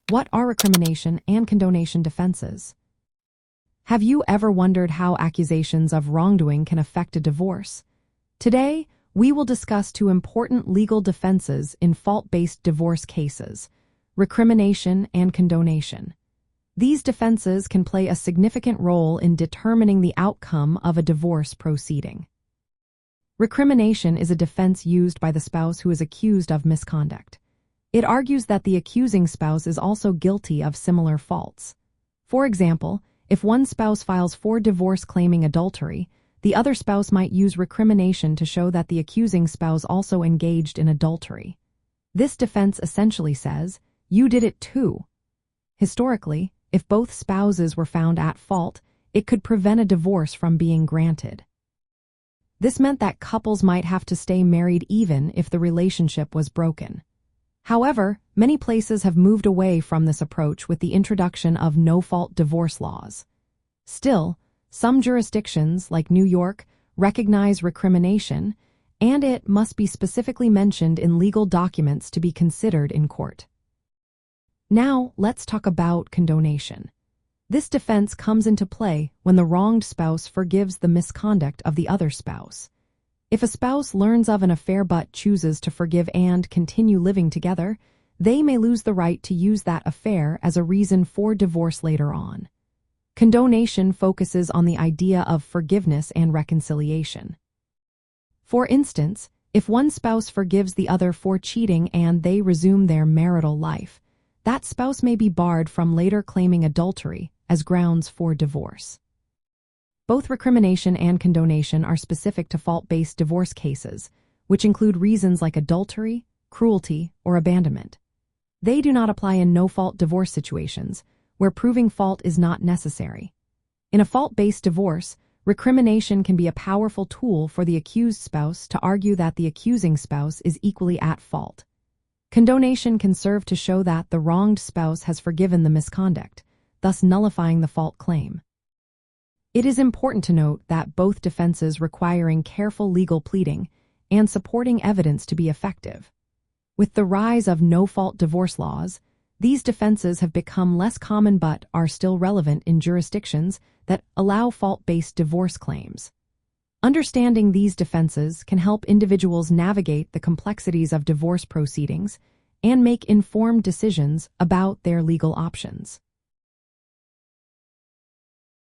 What are recrimination and condonation defenses? Have you ever wondered how accusations of wrongdoing can affect a divorce? Today, we will discuss two important legal defenses in fault-based divorce cases: recrimination and condonation. These defenses can play a significant role in determining the outcome of a divorce proceeding. Recrimination is a defense used by the spouse who is accused of misconduct. It argues that the accusing spouse is also guilty of similar faults. For example, if one spouse files for divorce claiming adultery, the other spouse might use recrimination to show that the accusing spouse also engaged in adultery. This defense essentially says, "You did it too." Historically, if both spouses were found at fault, it could prevent a divorce from being granted. This meant that couples might have to stay married even if the relationship was broken. However, many places have moved away from this approach with the introduction of no-fault divorce laws. Still, some jurisdictions, like New York, recognize recrimination, and it must be specifically mentioned in legal documents to be considered in court. Now, let's talk about condonation. This defense comes into play when the wronged spouse forgives the misconduct of the other spouse. If a spouse learns of an affair but chooses to forgive and continue living together, they may lose the right to use that affair as a reason for divorce later on. Condonation focuses on the idea of forgiveness and reconciliation. For instance, if one spouse forgives the other for cheating and they resume their marital life, that spouse may be barred from later claiming adultery as grounds for divorce. Both recrimination and condonation are specific to fault-based divorce cases, which include reasons like adultery, cruelty, or abandonment. They do not apply in no-fault divorce situations, where proving fault is not necessary. In a fault-based divorce, recrimination can be a powerful tool for the accused spouse to argue that the accusing spouse is equally at fault. Condonation can serve to show that the wronged spouse has forgiven the misconduct, thus nullifying the fault claim. It is important to note that both defenses requiring careful legal pleading and supporting evidence to be effective. With the rise of no-fault divorce laws, these defenses have become less common but are still relevant in jurisdictions that allow fault-based divorce claims. Understanding these defenses can help individuals navigate the complexities of divorce proceedings and make informed decisions about their legal options.